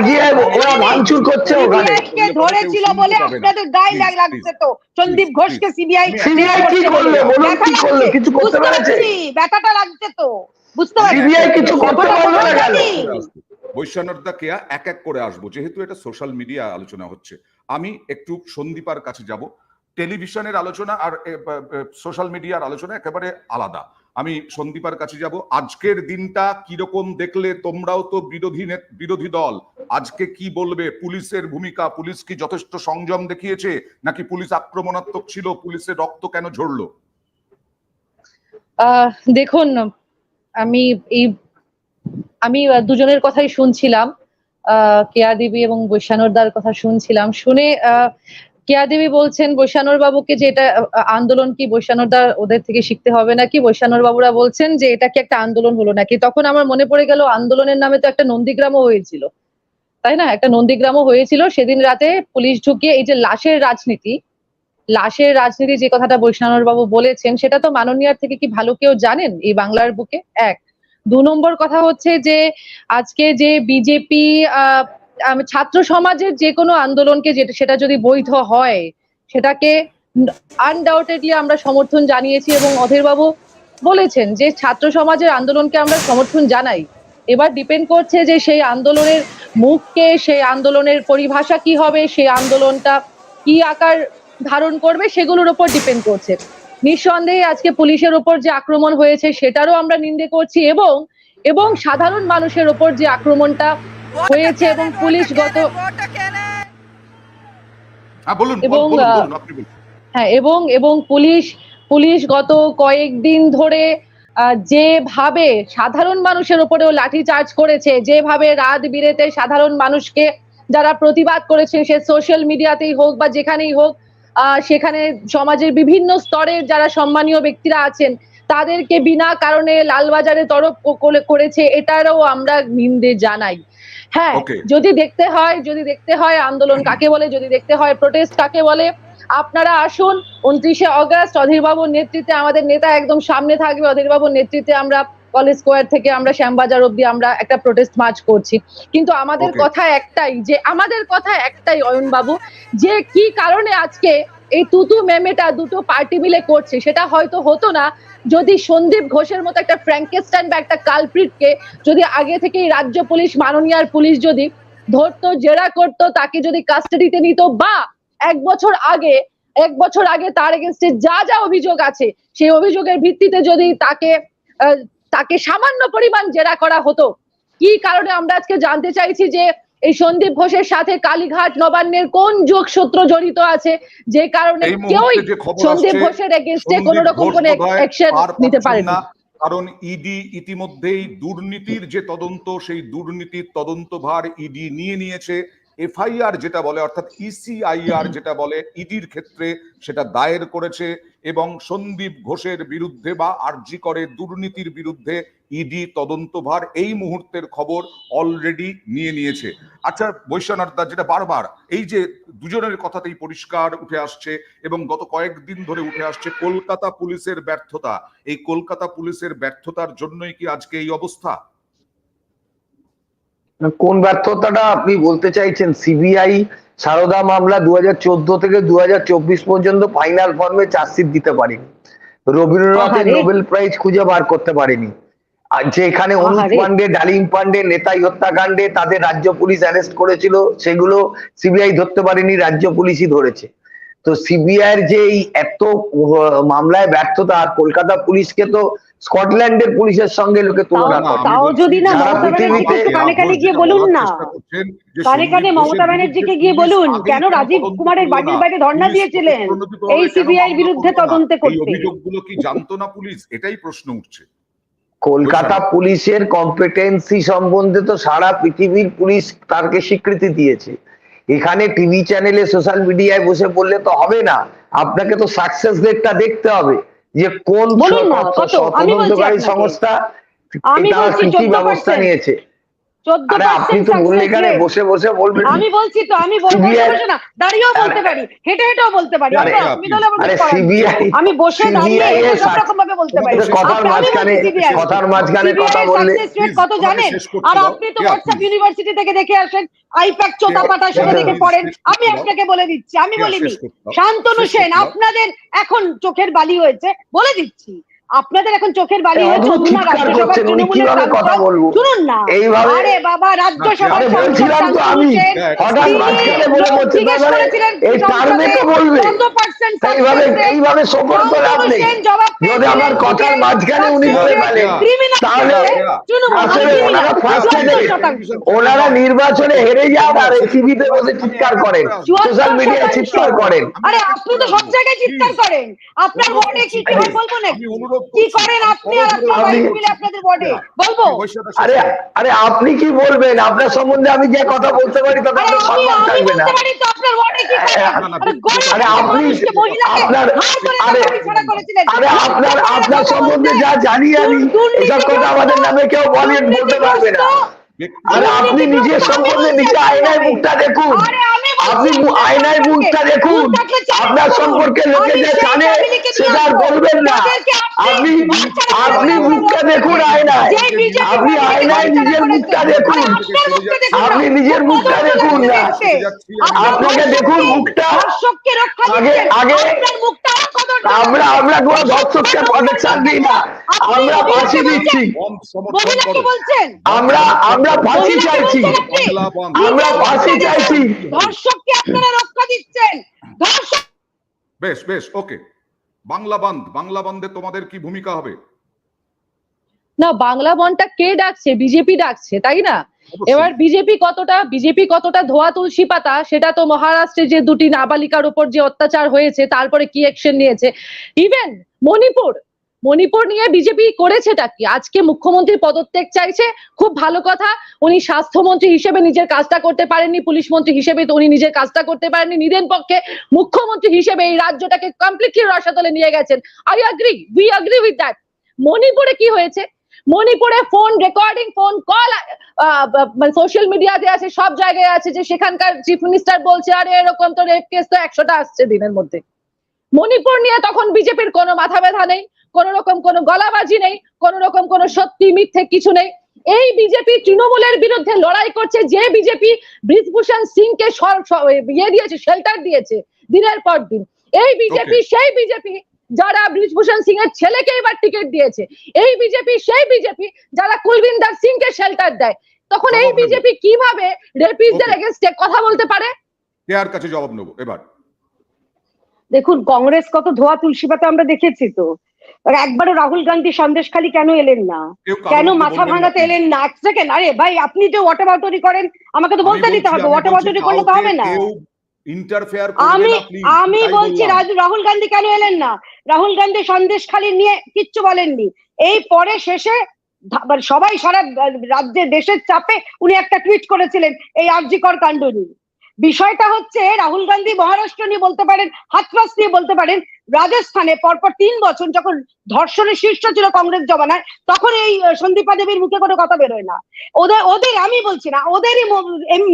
গিয়ে ওরা ভাঙচুর করছে ওখানে। সিবিআইকে ধরেছিল বলে আপনাদের গায়ে লাগছে তো সন্দীপ ঘোষকে সিবিআই কি করলো বলুন, কি করলো? কিছু করতে পেরেছে? ব্যথাটা লাগছে তো, বুঝতে পারছি। সিবিআই কিছু করতে পারলো না কেন? বৈশ্বনাথদা কেয়া এক এক করে আসবো, যেহেতু এটা সোশ্যাল মিডিয়া আলোচনা হচ্ছে। আমি একটু সন্দীপার কাছে যাব। টেলিভিশনের আলোচনা আর সোশ্যাল মিডিয়ার আলোচনা একেবারে আলাদা। আমি সন্দীপার কাছে যাব। আজকের দিনটা কিরকম দেখলে? তোমরাও তো বিরোধী দল, আজকে কি বলবে? পুলিশের ভূমিকা, পুলিশ কি যথেষ্ট সংযম দেখিয়েছে, নাকি পুলিশ আক্রমণাত্মক ছিল? পুলিশের রক্ত কেন ঝরলো? দেখুন, আমি দুজনের কথাই শুনছিলাম, কেয়া দেবী এবং বৈশ্যানরদার কথা শুনছিলাম। শুনে কেয়া দেবী বলছেন বৈশ্যানর বাবুকে যে এটা আন্দোলন কি বৈশ্যানরদা ওদের থেকে শিখতে হবে নাকি, বৈশ্যানর বাবুরা বলছেন যে এটা কি একটা আন্দোলন হলো নাকি। তখন আমার মনে পড়ে গেল আন্দোলনের নামে তো একটা নন্দীগ্রামও হয়েছিল, তাই না? একটা নন্দীগ্রামও হয়েছিল সেদিন রাতে পুলিশ ঢুকিয়ে। এই যে লাশের রাজনীতি যে কথাটা বৈশ্যানর বাবু বলেছেন, সেটা তো মাননীয়ার থেকে কি ভালো কেউ জানেন এই বাংলার বুকে? এক। 2 নম্বর কথা হচ্ছে যে আজকে যে বিজেপি ছাত্র সমাজের যে কোনো আন্দোলনকে সেটা যদি বৈধ হয় সেটাকে আনডাউটেডলি আমরা সমর্থন জানিয়েছি, এবং অধীর বাবু বলেছেন যে ছাত্র সমাজের আন্দোলনকে আমরা সমর্থন জানাই। এবার ডিপেন্ড করছে যে সেই আন্দোলনের মুখকে, সেই আন্দোলনের পরিভাষা কি হবে, সেই আন্দোলনটা কি আকার ধারণ করবে, সেগুলোর উপর ডিপেন্ড করছে। নিঃসন্দেহে আজকে পুলিশের উপর যে আক্রমণ হয়েছে সেটারও আমরা নিন্দে করছি, এবং সাধারণ মানুষের উপর যে আক্রমণটা হয়েছে এবং পুলিশ গত কয়েকদিন ধরে যেভাবে সাধারণ মানুষের উপরেও লাঠিচার্জ করেছে, যেভাবে রাত বিরেতে সাধারণ মানুষকে যারা প্রতিবাদ করেছে, সে সোশ্যাল মিডিয়াতেই হোক বা যেখানেই হোক, সেখানে সমাজের বিভিন্ন স্তরের যারা সম্মানীয় ব্যক্তিরা আছেন তাদেরকে বিনা কারণে লালবাজারে তরফ করেছে, এটারও আমরা নিন্দে জানাই। হ্যাঁ, যদি দেখতে হয় আন্দোলন কাকে বলে, যদি দেখতে হয় প্রোটেস্ট কাকে বলে, আপনারা আসুন 29শে অগস্ট অধীর বাবুর নেতৃত্বে, আমাদের নেতা একদম সামনে থাকবে, অধীর বাবুর নেতৃত্বে আমরা কলেজ স্কোয়ার থেকে আমরা শ্যামবাজার অব্দি আমরা একটা প্রোটেস্ট মার্চ করছি। কিন্তু আমাদের কথা একটাই অয়ন বাবু, যে কি কারণে আজকে এই তুতু মেমেটা দুটো পার্টি মিলে করছে, সেটা হয়তো হতো না যদি সন্দীপ ঘোষের মতো একটা ফ্র্যাঙ্কেস্টাইন বা একটা কালপ্রিটকে যদি আগে থেকেই রাজ্য পুলিশ, মাননীয়ার পুলিশ যদি ধরতো, জেরা করতো, তাকে যদি কাস্টাডিতে নিত, বা এক বছর আগে তার এগেইনস্টে যা অভিযোগ আছে সেই অভিযোগের ভিত্তিতে যদি তাকে সামান্য পরিমাণ জেরা করা হতো। কি কারণে আমরা আজকে জানতে চাইছি যে এই সন্দীপ ঘোষের সাথে কালীঘাট নবান্নের কোন যোগসূত্র জড়িত আছে, যে কারণে কেউই সন্দীপ ঘোষের এগেইনস্টে কোন রকম কোন অ্যাকশন নিতে পারে না। কারণ ইডি ইতিমধ্যেই দুর্নীতির যে তদন্ত, সেই দুর্নীতির তদন্তভার ইডি নিয়ে নিয়েছে। এফআইআর যেটা বলে, অর্থাৎ ইসিআইআর যেটা বলে, ইডির ক্ষেত্রে সেটা দায়ের করেছে, এবং সন্দীপ ঘোষের বিরুদ্ধে বা আরজি করে দুর্নীতির বিরুদ্ধে ইডি তদন্তভার এই মুহূর্তের খবর অলরেডি নিয়ে নিয়েছে। আচ্ছা বৈশ্বনাথদা, যেটা বারবার এই যে দুজনের কথাতেই পরিষ্কার উঠে আসছে এবং গত কয়েকদিন ধরে উঠে আসছে, কলকাতা পুলিশের ব্যর্থতা। এই কলকাতা পুলিশের ব্যর্থতার জন্যই কি আজকে এই অবস্থা? কোন ব্যর্থতাটা আপনি বলতে চাইছেন? সিবিআই সারদা মামলা 2014 থেকে 2024 পর্যন্ত ফাইনাল ফর্মে চার্জশিট দিতে পারেনি। রবীন্দ্রনাথের নোবেল প্রাইজ খুঁজে বার করতে পারেনি। আর যেখানে অনুপ পান্ডে, ডালিম পান্ডে নেতাই হত্যাকাণ্ডে তাদের রাজ্য পুলিশ অ্যারেস্ট করেছিল, সেগুলো সিবিআই ধরতে পারেনি, রাজ্য পুলিশই ধরেছে। তো সিবিআই এর যে এই এত মামলায় ব্যর্থতা, আর কলকাতা পুলিশকে তো স্কটল্যান্ডের পুলিশের সঙ্গে লোকে তুলনা করে। তাও যদি না মমতা ব্যানার্জিকে কানে কানে গিয়ে বলুন না, কানে কানে মমতা ব্যানার্জিকে গিয়ে বলুন কেন রাজীব কুমারের বাড়ির বাইরে ধর্ণা দিয়েছিলেন এই সিবিআই বিরুদ্ধে তদন্ত করতে। অভিযোগগুলো কি জানতো না পুলিশ? এটাই প্রশ্ন উঠছে। কলকাতা পুলিশের কম্পিটেন্সি সম্বন্ধে তো সারা পৃথিবীর পুলিশ তাকে স্বীকৃতি দিয়েছে। এখানে টিভি চ্যানেলে, সোশ্যাল মিডিয়ায় বসে বললে তো হবে না, আপনাকে তো সাকসেস রেটটা দেখতে হবে যে কোন তদন্তকারী সংস্থা কি ব্যবস্থা নিয়েছে। আরে আপনি তো বললে এখানে বসে বসে বলবেন। আমি বলছি তো, আমি বসে বসে না, দাঁড়িয়েও বলতে পারি, হেঁটে হেঁটেও বলতে পারি, আমি বসে দাঁড়িয়ে সব রকম ভাবে বলতে পারি। কথার মাঝখানে কথা বললে কত জানেন? আর আপনি তো হোয়াটসঅ্যাপ ইউনিভার্সিটি থেকে দেখে আসেন, আইপ্যাক চোদাপাটা সেটা দেখে পড়েন। আমি আপনাকে বলে দিচ্ছি, আমি বলিনি। শান্তনু সেন, আপনাদের এখন চোখের বালি হয়েছে, বলে দিচ্ছি, আপনাদের এখন চোখের বালি হয়েছে। শুনুন না, আরে বাবা, রাজ্যসভার বলছিলাম তো আমি, হঠাৎ মাঝখানে বলে বলছেন এইভাবে সফর করে আপনি যদি আমার কথার মাঝখানে উনি বলে ফেলেন, তাহলে আসলে ওনারা ওনারা নির্বাচনে হেরে যান আর টিভিতে বসে চিৎকার করেন, সোশ্যাল মিডিয়ায় চিৎকার করেন। আরে আপনি তো সব জায়গায় চিৎকার করেন, আপনার ওয়ার্ডে কি কি হয় বলবো না, কি করেন আপনি আর আপনার ওয়াইফ মিলে আপনাদের ওয়ার্ডে, বলবো? আরে আপনি কি বলবেন? আপনার সম্বন্ধে আমি যে কথা বলতে পারি তাতে আপনার সম্মান থাকবে না। আপনার ওয়ার্ডে কি আরে আপনি আপনার সম্বন্ধে যা জানি আমি, এসব কথা আমাদের নামে কেউ বলতে পারবে না। আরে আপনি নিজের সম্বন্ধে নিজে আয়নায় মুখটা দেখুন, আপনি আয়নায় মুখটা দেখুন, আপনার সম্পর্কে লোকে যা জানে সেটা আর বলবেন না। আপনি মুখটা দেখুন আয়নায়, আপনি আয়নায় নিজের মুখটা দেখুন, আপনি নিজের মুখটা দেখুন না, আপনাকে দেখুন মুখটা আগে। আমরা কোনো দর্শককে প্রোটেকশন দিই না, আমরা ফাঁসি দিচ্ছি, আমরা ফাঁসি চাইছি, আমরা ফাঁসি চাইছি। ধর্ষককে আপনারা রক্ষা দিচ্ছেন। বেশ বেশ, ওকে। বাংলা বন্ধে তোমাদের কি ভূমিকা হবে? না, বাংলা বনটা কে ডাকছে? বিজেপি ডাকছে, তাই না? এবার বিজেপি কতটা ধোয়া তুলসী পাতা, সেটা তো মহারাষ্ট্রে যে দুটি নাবালিকার উপর যে অত্যাচার হয়েছে তারপরে কি অ্যাকশন নিয়েছে, ইভেন মণিপুর নিয়ে বিজেপি করেছেটা কি? আজকে মুখ্যমন্ত্রী পদত্যাগ চাইছে, খুব ভালো কথা। উনি স্বাস্থ্যমন্ত্রী হিসেবে নিজের কাজটা করতে পারেননি, পুলিশ মন্ত্রী হিসেবে তো উনি নিজের কাজটা করতে পারেননি, নিদেন পক্ষে মুখ্যমন্ত্রী হিসেবে এই রাজ্যটাকে কমপ্লিটলি রসাতলে নিয়ে গেছেন। We agree with that. মণিপুরে কি হয়েছে? মণিপুরে phone recording, phone call social মিডিয়াতে আছে, সব জায়গায় আছে, যে সেখানকার চিফ মিনিস্টার বলছে আরে এরকম তো রেপ কেস তো 100টা আসছে দিনের মধ্যে। মণিপুর নিয়ে তখন বিজেপির কোনো মাথা ব্যথা নেই, কোন রকম কোনো গলাবাজি নেই, কোন রকম কোনো সত্যি মিথ্যে কিছু নেই। এই বিজেপি তৃণমূলের বিরুদ্ধে লড়াই করছে, যে বিজেপি বৃজভূষণ সিংকে দিয়েছে, শেল্টার দিয়েছে দিনের পর দিন। এই বিজেপি সেই বিজেপি যারা বৃজভূষণ সিং এর ছেলেকে এবার টিকিট দিয়েছে, এই বিজেপি সেই বিজেপি যারা কুলবিন্দর সিংকে শেল্টার দেয়। তখন এই বিজেপি কিভাবে রেপিস্টদের এগেইনস্টে কথা বলতে পারে? কার কাছে জবাব নেব এবার? দেখুন, কংগ্রেস কত ধোয়া তুলসী পাতা আমরা দেখেছি তো। একবারও রাহুল গান্ধী সন্দেশখালী কেন এলেন না? কেন মাথা ভাঙাতে এলেন না? এক সেকেন্ড, আরে ভাই, আপনি যে ওয়াটাবাউটারি করেন আমাকে তো বলতে দিতে হবে, ওয়াটাবাউটারি করলে তো হবে না। আমি বলছি রাহুল গান্ধী কেন এলেন না? রাহুল গান্ধী সন্দেশখালী নিয়ে কিচ্ছু বলেননি। এই পরে শেষে সবাই সারা রাজ্যের দেশের চাপে উনি একটা টুইট করেছিলেন এই আরজিকর কাণ্ড নিয়ে। বিষয়টা হচ্ছে, রাহুল গান্ধী মহারাষ্ট্র নিয়ে বলতে পারেন, হাতরাস নিয়ে বলতে পারেন, রাজস্থানে পরপর 3 বছর যখন ধর্ষণের শীর্ষ ছিল কংগ্রেস জমানায়, তখন এই সন্দীপা দেবীর মুখে কোনো কথা বেরোয় না। ওদের আমি বলছি না, ওদেরই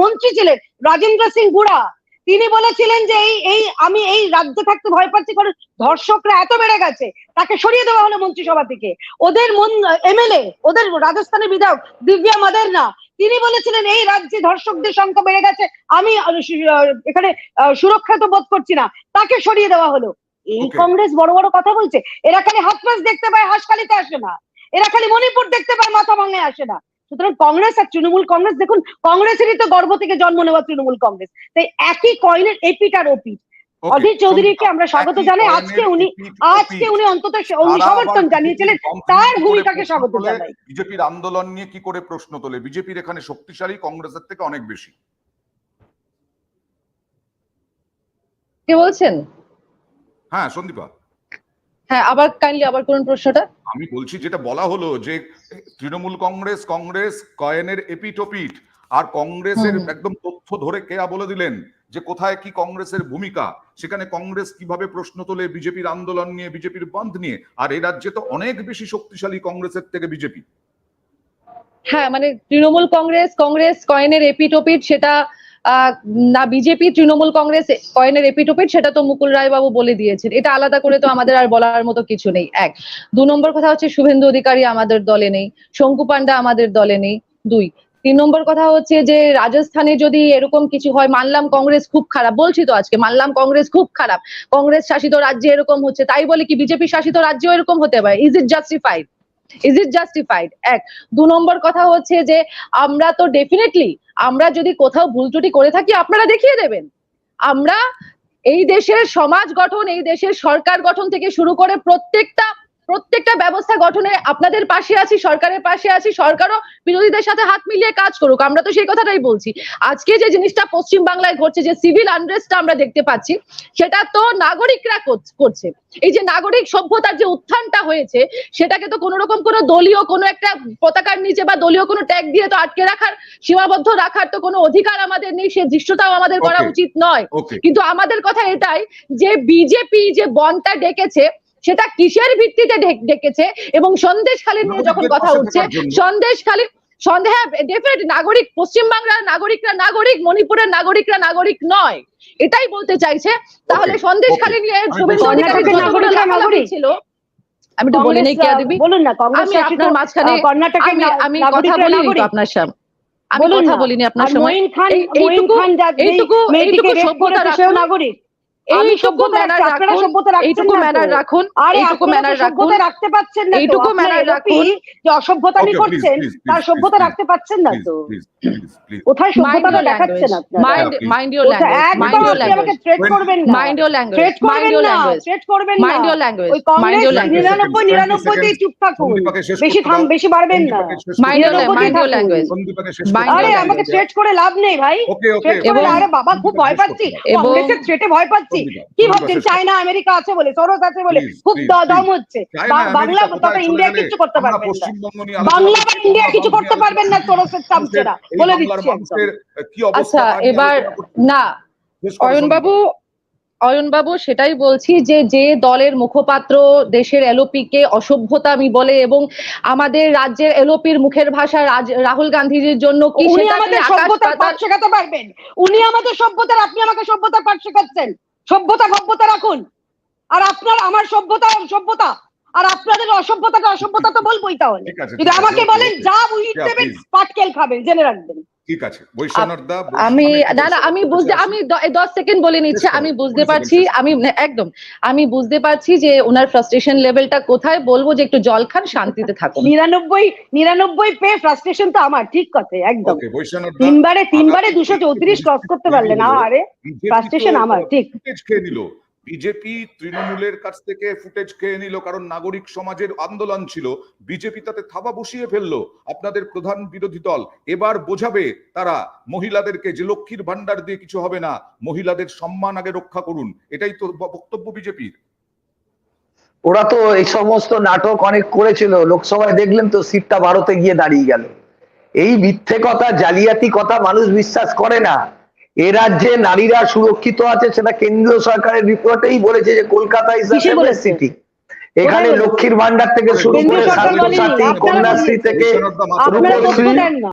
মন্ত্রী ছিলেন রাজেন্দ্র সিং গুড়া, তিনি বলেছিলেন যে আমি এই রাজ্যে থাকতে ভয় পাচ্ছি, কারণ ধর্ষকরা এত বেড়ে গেছে, তাকে সরিয়ে দেওয়া হলো মন্ত্রিসভা থেকে। ওদের এমএলএ, ওদের রাজস্থানের বিধায়ক দিব্যা মাদারনা, তিনি বলেছিলেন এই রাজ্যে ধর্ষকদের সংখ্যা বেড়ে গেছে, আমি এখানে সুরক্ষিত বোধ করছি না, তাকে সরিয়ে দেওয়া হলো। এই কংগ্রেস বড় বড় কথা বলছে। এরা খালি হাতরাস দেখতে পায়, হাসখালিতে আসে না। এরা খালি মণিপুর দেখতে পায়, মাথা ভাঙায় আসে না। সুতরাং কংগ্রেস আর তৃণমূল কংগ্রেস, দেখুন, কংগ্রেসেরই তো গর্ভ থেকে জন্ম নেওয়া তৃণমূল কংগ্রেস, তাই একই কয়েনের এপিট আর ওপিট। অধীর চৌধুরীকে আমরা স্বাগত জানাই। আজকে উনি অন্তত সমর্থন জানিয়েছিলেন, তার ভূমিকাকে স্বাগত জানাই। বিজেপির আন্দোলন নিয়ে কি করে প্রশ্ন তোলে? বিজেপির এখানে শক্তিশালী, কংগ্রেসের থেকে অনেক বেশি। কে বলছেন? হ্যাঁ, সন্দীপা। হ্যাঁ, আবার কাইন্ডলি আবার কোন প্রশ্নটা? আমি বলছি যেটা বলা হলো যে তৃণমূল কংগ্রেস কয়েনের এপিটোপিট, আর কংগ্রেসের একদম তথ্য ধরে কেয়া বলে দিলেন যে কোথায় কি কংগ্রেসের ভূমিকা, সেখানে কংগ্রেস কিভাবে প্রশ্ন তোলে বিজেপির আন্দোলন নিয়ে, বিজেপির বন্ধ নিয়ে। আর এই রাজ্যে তো অনেক বেশি শক্তিশালী কংগ্রেসের থেকে বিজেপি। হ্যাঁ, মানে তৃণমূল কংগ্রেস কয়েনের এপিটোপিট, সেটা না বিজেপি তৃণমূল কংগ্রেস কয়েনের এপিটোপিট, সেটা তো মুকুল রায় বাবু বলে দিয়েছেন। এটা আলাদা করে তো আমাদের আর বলার মতো কিছু নেই। এক, 2 নম্বর কথা হচ্ছে শুভেন্দু অধিকারী আমাদের দলে নেই, শঙ্কু পান্ডা আমাদের দলে নেই। 2, 3 নম্বর কথা হচ্ছে যে রাজস্থানে যদি এরকম কিছু হয়, মানলাম কংগ্রেস খুব খারাপ, বলছি তো আজকে মানলাম কংগ্রেস খুব খারাপ, কংগ্রেস শাসিত রাজ্যে এরকম হচ্ছে, তাই বলে কি বিজেপি শাসিত রাজ্যেও এরকম হতে পারে? Is it justified? Is it justified? এক। 2 নম্বর কথা হচ্ছে যে আমরা তো ডেফিনেটলি, আমরা যদি কোথাও ভুল ত্রুটি করে থাকি আপনারা দেখিয়ে দেবেন। আমরা এই দেশের সমাজ গঠন, এই দেশের সরকার গঠন থেকে শুরু করে প্রত্যেকটা ব্যবস্থা গঠনে আপনাদের পাশে আছি, সরকারের পাশে আছি। সরকারও বিরোধীদের সাথে হাত মিলিয়ে কাজ করুক, আমরা তো সেই কথাটাই বলছি। আজকে যে জিনিসটা পশ্চিম বাংলায় ঘটছে, যে সিভিল আনরেস্টটা আমরা দেখতে পাচ্ছি, সেটা তো নাগরিকরা করছে। এই যে নাগরিক সভ্যতার যে উত্থানটা হয়েছে, সেটাকে তো কোনো রকম কোনো দলীয় কোনো একটা পতাকার নিচে বা দলীয় কোনো ট্যাগ দিয়ে তো আটকে রাখার, সীমাবদ্ধ রাখার তো কোনো অধিকার আমাদের নেই, সে দৃশ্যটাও আমাদের করা উচিত নয়। কিন্তু আমাদের কথা এটাই যে বিজেপি যে বনটা ডেকেছে, সেটা কিসের ভিত্তিতে ডেকেছে? এবং সন্দেশখালী নিয়ে যখন কথা উঠছে, সন্দেশখালী ডেফিনেট নাগরিক, পশ্চিমবাংলার নাগরিকরা নাগরিক, মণিপুরের নাগরিকরা নাগরিক নয়, এটাই বলতে চাইছে। তাহলে সন্দেশখালী নিয়ে শুভেন্দু অধিকারীর যতগুলো লাফালাফি ছিল, আমি তো বলি নাই কেয়া দেবী, বলুন না, কংগ্রেস আমি আপনার মাঝখানে আমি কথা বলিনি তো আপনার সামনে, আমি কথা বলিনি আপনার সময়। এইটুকু সভ্যতা রাখুন, নাগরিক, এইটুকু ম্যানার রাখুন, এইটুকু ম্যানার রাখুন, রাখতে পারছেন না, এইটুকু ম্যানার রাখুন। যে অসভ্যতা করছেন তার সভ্যতা রাখতে পারছেন না তো, কোথায় সভ্যতাটা দেখাচ্ছেন আপনারা? Mind your language, mind your language, আমাকে থ্রেট করবেন না, মাইন্ড ইওর ল্যাঙ্গুয়েজ, থ্রেট করবেন না, থ্রেট করবেন না, মাইন্ড ইওর ল্যাঙ্গুয়েজ, ওই কংগ্রেস 99 তেই চুপ থাকুন, বেশি বাড়বেন না, মাইন্ড ইওর ল্যাঙ্গুয়েজ। আরে আমাকে থ্রেট করে লাভ নেই ভাই, থ্রেট করে আরে বাবা খুব ভয় পাচ্ছি, কংগ্রেসের থ্রেটে ভয় পাচ্ছি। কি ভাবছেন চায়না আমেরিকা আছে বলে, সরোজ আছে বলে খুব দম হচ্ছে? বাংলা তবে ইন্ডিয়া কিছু করতে পারবেন না, বাংলা বা ইন্ডিয়া কিছু করতে পারবেন না সরোজের চামচেরা, বলে দিচ্ছি একদম। আচ্ছা, এবার না অয়ন বাবু সেটাই বলছি যে দলের মুখপাত্র দেশের এলওপি কে অসভ্যতামি বলে এবং আমাদের রাজ্যের এলওপির মুখের ভাষা রাহুল গান্ধীজির জন্য কি, উনি আমাদের সভ্যতার পাঠ শেখাতে পারবেন? উনি আমাদের সভ্যতার, আপনি আমাকে সভ্যতার পাঠ শেখাচ্ছেন? সভ্যতা রাখুন, আর আপনার আমার সভ্যতা, আর আপনাদের অসভ্যতা তো বলবোই। তাহলে যদি আমাকে বলেন যা উইট দেবেন পাটকেল খাবেন, জেনে রাখবেন। ঠিক আছে বৈশ্বনাথদা, আমি 10 সেকেন্ড বলে নিচ্ছি। আমি বুঝতে পারছি, আমি বুঝতে পারছি যে ওনার ফ্রাস্ট্রেশন লেভেলটা কোথায়। বলবো যে একটু জল খান, শান্তিতে থাকুন। 99 পে ফ্রাস্ট্রেশন তো আমার, ঠিক কথা, একদম। তিনবারে 234 ক্রস করতে পারলেন, আরে ফ্রাস্ট্রেশন আমার, ঠিক। খেয়ে নিল বিজেপি, তৃণমূলের কাছ থেকে ফুটেজ খেয়ে নিল, কারণ নাগরিক সমাজের আন্দোলন ছিল, বিজেপি তাতে থাবা বসিয়ে ফেললো। আপনাদের প্রধান বিরোধী দল এবার বোঝাবে তারা মহিলাদেরকে যে লক্ষ্মীর ভান্ডার দিয়ে কিছু হবে না, মহিলাদের সম্মান আগে রক্ষা করুন, এটাই তো বক্তব্য বিজেপির। ওরা তো এই সমস্ত নাটক অনেক করেছিল, লোকসভায় দেখলেন তো সিটটা 12তে গিয়ে দাঁড়িয়ে গেল। এই মিথ্যে কথা, জালিয়াতি কথা মানুষ বিশ্বাস করে না। এ রাজ্যে নারীরা সুরক্ষিত আছে, সেটা কেন্দ্রীয় সরকারের রিপোর্টেই বলেছে যে Kolkata is a safe city. এখানে লক্ষ্মীর ভান্ডার থেকে শুরু করে ছাত্রছাত্রী, কন্যাশ্রী থেকে রূপশ্রী